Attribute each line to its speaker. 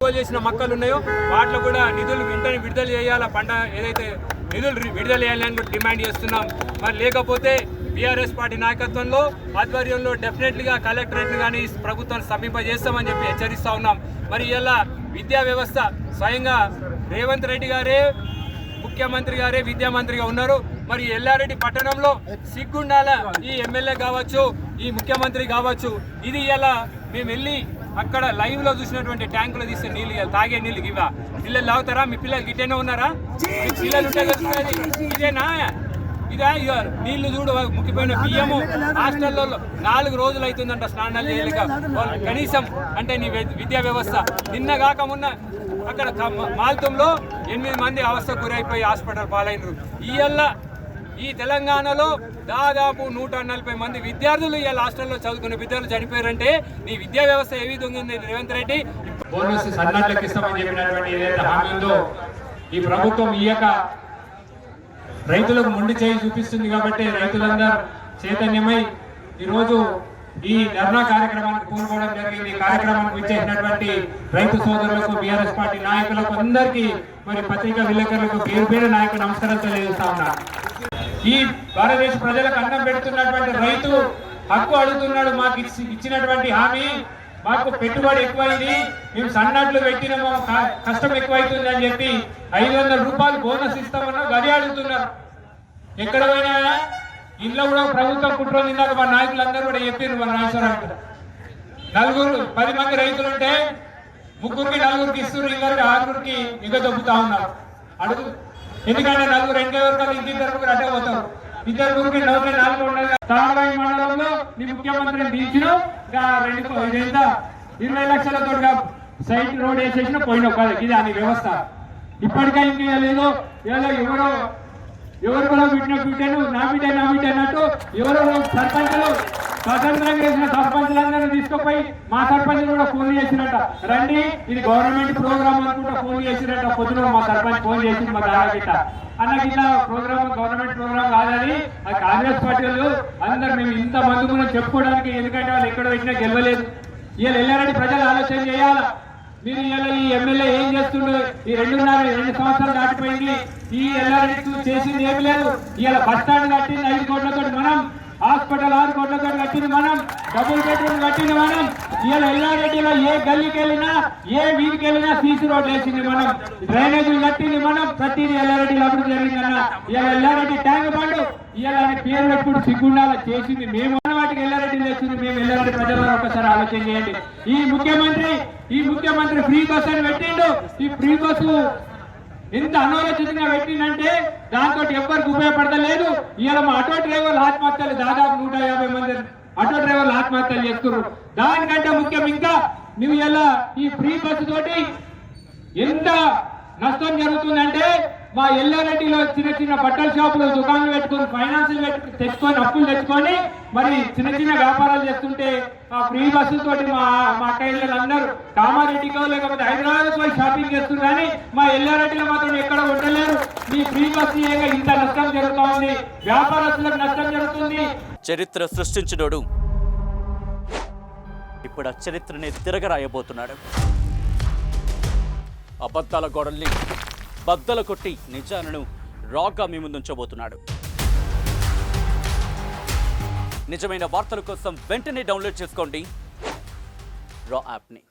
Speaker 1: కొనుగోలు చేసిన మొక్కలు ఉన్నాయో వాటిలో కూడా నిధులు వెంటనే విడుదల చేయాలా, పంట ఏదైతే నిధులు విడుదల చేయాలని కూడా డిమాండ్ చేస్తున్నాం. మరి లేకపోతే బీఆర్ఎస్ పార్టీ నాయకత్వంలో ఆధ్వర్యంలో డెఫినెట్లీగా కలెక్టరేట్ను కానీ ప్రభుత్వాన్ని సమీపజేస్తామని చెప్పి హెచ్చరిస్తూ ఉన్నాం. మరి ఇలా విద్యా వ్యవస్థ స్వయంగా రేవంత్ రెడ్డి గారే ముఖ్యమంత్రి గారే విద్యామంత్రిగా ఉన్నారు. మరి ఎల్లారెడ్డి పట్టణంలో సిగ్గుండాల ఈ ఎమ్మెల్యే కావచ్చు, ఈ ముఖ్యమంత్రి కావచ్చు, ఇది ఇలా మేము వెళ్ళి అక్కడ లైవ్ లో చూసినటువంటి ట్యాంకులు తీస్తే నీళ్ళు తాగే నీళ్ళు ఇవా పిల్లలు తాగుతారా? మీ పిల్లలు గిట్టేనే ఉన్నారా? మీ పిల్లలు ఉంటే కలుగుతుంది ఇదేనా? ఇదా ఇక నీళ్లు చూడు ముఖ్యమైన బియ్యము హాస్టల్లో 4 రోజులు అవుతుందంట స్నానాలు చేయలేక కనీసం. అంటే నీ విద్యా వ్యవస్థ నిన్న కాక మొన్న అక్కడ మాల్తంలో 8 మంది అవస్థకు గురైపోయి హాస్పిటల్ పాలైనరు. ఈ తెలంగాణలో దాదాపు 140 మంది విద్యార్థులు ఇవాళ హాస్టల్లో చదువుకునే విద్యార్థులు చనిపోయారంటే నీ విద్యా వ్యవస్థ ఏ విధంగా ఉంది రేవంత్ రెడ్డి? బోనస్ సన్నాలకు ఇస్తామని చెప్పినటువంటి ఏదైతే హామీ ఉందో ఈ ప్రభుత్వం ఇయ్యక రైతులకు మొండి చేయి చూపిస్తుంది. కాబట్టి రైతులందరూ చైతన్యమై ఈరోజు ఈ ధర్నా కార్యక్రమానికి పూనుకోవడం జరిగింది. ఈ కార్యక్రమానికి విచ్చేసినటువంటి రైతు సోదరులకు, బీఆర్ఎస్ పార్టీ నాయకులకు అందరికీ, మరి పత్రికా విలేకరులకు పేరు పేరు నాయకులు నమస్కారాలు తెలియజేస్తా ఉన్నా. ఈ భారతదేశ ప్రజలకు అన్నం పెడుతున్నటువంటి రైతు హక్కు అడుగుతున్నాడు. మాకు ఇచ్చినటువంటి హామీ, మాకు పెట్టుబడి ఎక్కువైంది, మేము సన్నట్లు పెట్టినాము, కష్టం ఎక్కువైతుంది అని చెప్పి 500 రూపాయలు బోనస్ ఇస్తామన్నా గది అడుగుతున్నారు. ఎక్కడ పోయినా ఇంట్లో కూడా ప్రభుత్వం కుట్రలు ఇందాక మా నాయకులందరూ కూడా చెప్పారు. మన రాజేశ్వరరావు 10 మంది రైతులుంటే 3కి 4కి ఇస్తున్నారు, ఇంకొకరికి 6కి ఇంకా దొబ్బుతా ఉన్నారు. అడుగు ఎందుకంటే 4 2 వరకు ఇంకిద్దరు అడ్డే పోతారు. 2 4 ఉండదు. తాడవాయి మండలంలో నీ ముఖ్యమంత్రిని దించినావు, 20 లక్షలతో సైట్ రోడ్ వేసేసిన పోయినావు కదా. ఇది అని వ్యవస్థ. ఇప్పటికే ఇంకా లేదో ఎవరు కూడా బిడ్డను నా బిడ్డ అన్నట్టు ఎవరో సర్పంచులు స్వతంత్రంగా వేసిన సర్పంచులందరూ తీసుకుపోయి మా సర్పంచ్ కూడా ఫోన్ చేసినట్ట, రండి ఇది గవర్నమెంట్ ప్రోగ్రామ్ అనుకుంటా ఫోన్ చేసినట్ట. పొద్దున మా సర్పంచ్ ఫోన్ చేసి మా దాగిట అన్నగిట్లా ప్రోగ్రామ్ గవర్నమెంట్ ప్రోగ్రామ్ కాదని అది కాంగ్రెస్ పార్టీలు అందరు మేము ఇంత మంది కూడా చెప్పుకోవడానికి, ఎందుకంటే వాళ్ళు ఎక్కడ పెట్టినా గెలవలేదు. ఇవాళ ఎల్లారెడ్డి ప్రజలు ఆలోచన చేయాలా. మీరు ఇలా ఈ ఎమ్మెల్యే ఏం చేస్తుండ్రు? ఈ 2 సంవత్సరాలు దాటిపోయింది. ఈ ఎల్లారెడ్డి చేసింది ఏమి లేదు. ఇలా బస్ స్టాండ్ కట్టింది 5 కోట్లతో మనం, హాస్పిటల్ 6 కోట్లతో కట్టింది మనం, డబుల్ బెడ్రూమ్ కట్టింది మనం. ఇలా ఎల్లారెడ్డిలో ఏ గల్లీకి వెళ్ళినా, ఏ వీధికి వెళ్ళినా సీసీ రోడ్లు వేసింది మనం, డ్రైనేజీలు కట్టింది మనం. ప్రతిదీ ఎల్లారెడ్డిలో అభివృద్ధి జరిగిందన్న. ఇలా ఎల్లారెడ్డి ట్యాంక్ బండు ఇలా పేరు పెట్టుకుంటూ సిగ్గుండాల చేసింది మేము. వాటికి ఎల్లారెడ్డి తెచ్చింది మేము. ఎల్లారెడ్డి ప్రజలను ఒకసారి ఆలోచన చేయండి. ఈ ముఖ్యమంత్రి ఫ్రీ బస్ అని పెట్టిండు. ఈ ఫ్రీ బస్సు ఎంత అనాలోచితంగా పెట్టిందంటే దాంతో ఎవ్వరికి ఉపయోగపడతలేదు. ఇవాళ మా ఆటో డ్రైవర్లు ఆత్మహత్యలు దాదాపు 150 మంది ఆటో డ్రైవర్లు ఆత్మహత్యలు చేస్తున్నారు. దానికంటే ముఖ్యం ఇంకా నువ్వు ఇలా ఈ ఫ్రీ బస్సు తోటి ఎంత నష్టం జరుగుతుందంటే, మా ఎల్లారెడ్డిలో చిన్న బట్టల షాపులు, దుకాణాలు పెట్టుకుని, ఫైనాన్సులు తెచ్చుకొని, అప్పులు తెచ్చుకొని మరి చిన్న వ్యాపారాలు చేస్తుంటే ఆ ఫ్రీ బస్సులతోటి మా అక్కయ్యలందరూ కామారెడ్డికో లేకపోతే హైదరాబాద్ పోయి షాపింగ్ చేస్తున్నారు. కానీ మా ఎల్లారెడ్డిలో మాత్రం ఎక్కడ ఉండలేరు. మీ ఫ్రీ బస్సు ఇంత నష్టం జరుగుతోంది, వ్యాపారస్తులకు నష్టం జరుగుతుంది.
Speaker 2: చరిత్ర సృష్టించినోడు ఇప్పుడు ఆ చరిత్రని తిరగరాయబోతున్నాడు. అబద్ధాల గోడల్ని బద్దలు కొట్టి నిజాలను రాగా మీ ముందుంచబోతున్నాడు. నిజమైన వార్తల కోసం వెంటనే డౌన్లోడ్ చేసుకోండి రా యాప్ని.